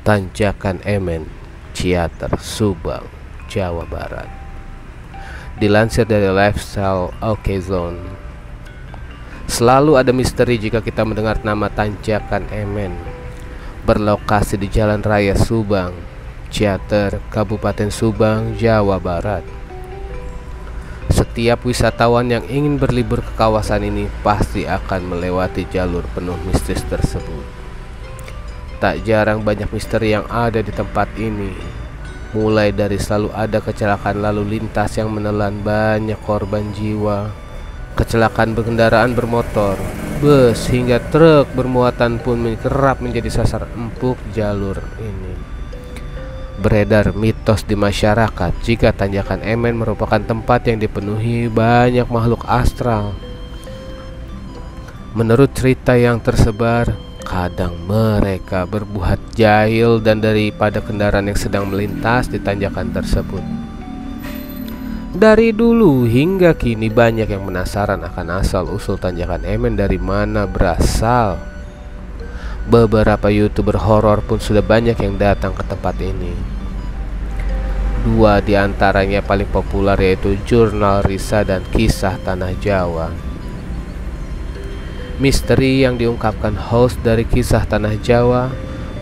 Tanjakan Emen, Ciater, Subang, Jawa Barat. Dilansir dari Lifestyle OK Zone, selalu ada misteri jika kita mendengar nama Tanjakan Emen. Berlokasi di Jalan Raya Subang, Ciater, Kabupaten Subang, Jawa Barat. Setiap wisatawan yang ingin berlibur ke kawasan ini pasti akan melewati jalur penuh mistis tersebut. Tak jarang banyak misteri yang ada di tempat ini, mulai dari selalu ada kecelakaan lalu lintas yang menelan banyak korban jiwa, kecelakaan kendaraan bermotor, bus, hingga truk bermuatan pun kerap menjadi sasaran empuk jalur ini. Beredar mitos di masyarakat jika Tanjakan Emen merupakan tempat yang dipenuhi banyak makhluk astral. Menurut cerita yang tersebar, kadang mereka berbuat jahil dan daripada kendaraan yang sedang melintas di tanjakan tersebut. Dari dulu hingga kini banyak yang penasaran akan asal-usul Tanjakan Emen dari mana berasal. Beberapa YouTuber horor pun sudah banyak yang datang ke tempat ini. Dua di antaranya paling populer yaitu Jurnal Risa dan Kisah Tanah Jawa. Misteri yang diungkapkan host dari Kisah Tanah Jawa,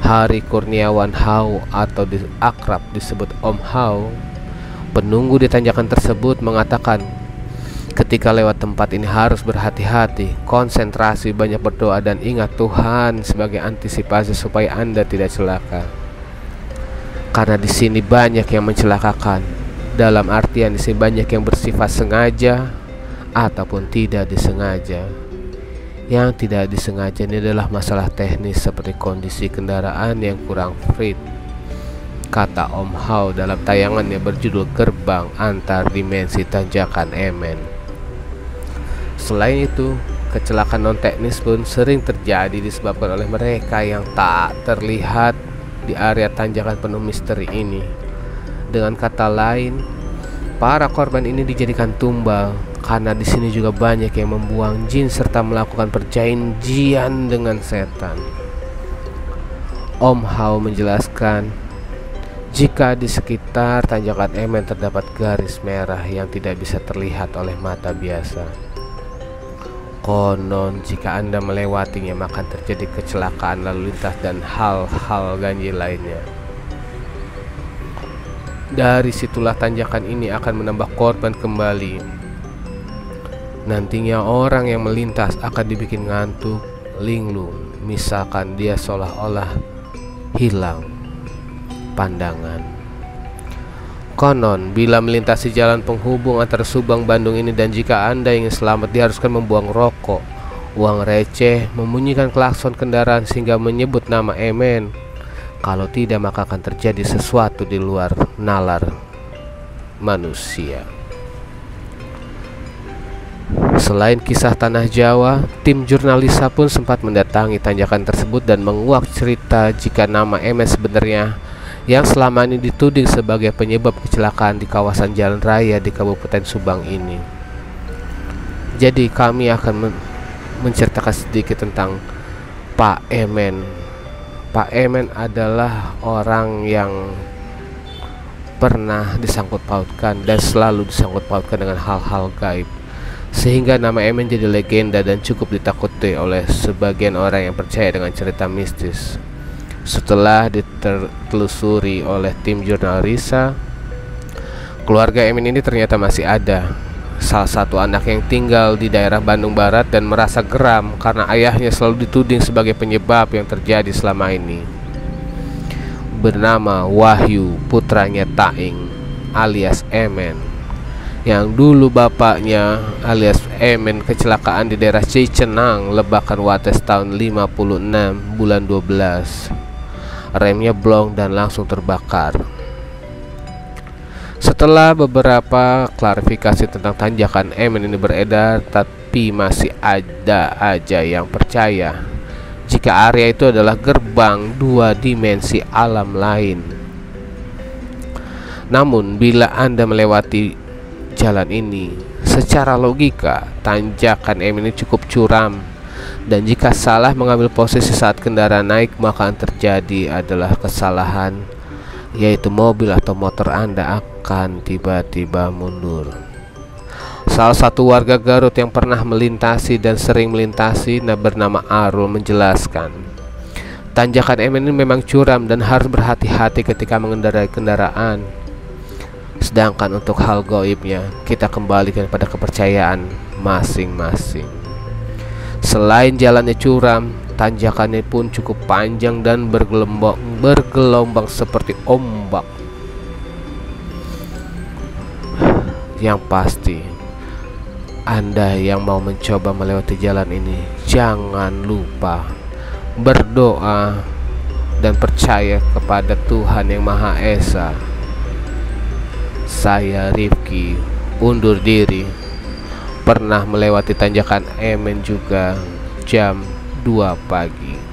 Hari Kurniawan Hau atau akrab disebut Om Hau, penunggu di tanjakan tersebut mengatakan, ketika lewat tempat ini harus berhati-hati, konsentrasi, banyak berdoa, dan ingat Tuhan sebagai antisipasi supaya Anda tidak celaka. Karena di sini banyak yang mencelakakan, dalam artian di sini banyak yang bersifat sengaja ataupun tidak disengaja. Yang tidak disengaja ini adalah masalah teknis seperti kondisi kendaraan yang kurang fit, kata Om Hau dalam tayangannya berjudul Gerbang Antar Dimensi Tanjakan Emen. Selain itu, kecelakaan non teknis pun sering terjadi disebabkan oleh mereka yang tak terlihat di area tanjakan penuh misteri ini. Dengan kata lain, para korban ini dijadikan tumbal karena di sini juga banyak yang membuang jin serta melakukan perjanjian dengan setan. Om Hau menjelaskan, jika di sekitar Tanjakan Emen terdapat garis merah yang tidak bisa terlihat oleh mata biasa. Konon jika Anda melewatinya maka terjadi kecelakaan lalu lintas dan hal-hal ganjil lainnya. Dari situlah tanjakan ini akan menambah korban kembali. Nantinya orang yang melintas akan dibikin ngantuk, linglung, misalkan dia seolah-olah hilang pandangan. Konon, bila melintasi jalan penghubung antara Subang, Bandung ini, dan jika Anda ingin selamat, diharuskan membuang rokok, uang receh, membunyikan klakson kendaraan sehingga menyebut nama Emen. Kalau tidak, maka akan terjadi sesuatu di luar nalar manusia. Selain Kisah Tanah Jawa, tim jurnalisa pun sempat mendatangi tanjakan tersebut dan menguak cerita jika nama Emen sebenarnya yang selama ini dituding sebagai penyebab kecelakaan di kawasan jalan raya di Kabupaten Subang ini. Jadi kami akan menceritakan sedikit tentang Pak Emen. Pak Emen adalah orang yang pernah disangkut pautkan dan selalu disangkut pautkan dengan hal-hhal gaib, sehingga nama Emen jadi legenda dan cukup ditakuti oleh sebagian orang yang percaya dengan cerita mistis. Setelah ditelusuri oleh tim Jurnal Risa, keluarga Emen ini ternyata masih ada. Salah satu anak yang tinggal di daerah Bandung Barat dan merasa geram karena ayahnya selalu dituding sebagai penyebab yang terjadi selama ini. Bernama Wahyu, putranya Taing alias Emen, yang dulu bapaknya alias Emen kecelakaan di daerah Cicenang, Lebakan Wates tahun 56 bulan 12. Remnya blong dan langsung terbakar. Setelah beberapa klarifikasi tentang Tanjakan Emen ini beredar, tapi masih ada aja yang percaya jika area itu adalah gerbang dua dimensi alam lain. Namun bila Anda melewati jalan ini, secara logika Tanjakan Emen ini cukup curam Dan jika salah mengambil posisi saat kendaraan naik, maka yang terjadi adalah kesalahan, yaitu mobil atau motor Anda akan tiba-tiba mundur. Salah satu warga Garut yang pernah melintasi dan sering melintasi bernama Arul menjelaskan, tanjakan M ini memang curam dan harus berhati-hati ketika mengendarai kendaraan. Sedangkan untuk hal gaibnya, kita kembalikan pada kepercayaan masing-masing. Selain jalannya curam, tanjakannya pun cukup panjang dan bergelombang seperti ombak. Yang pasti, Anda yang mau mencoba melewati jalan ini, jangan lupa berdoa dan percaya kepada Tuhan Yang Maha Esa. Saya Rifki undur diri. Pernah melewati tanjakan Emen juga jam 2 pagi.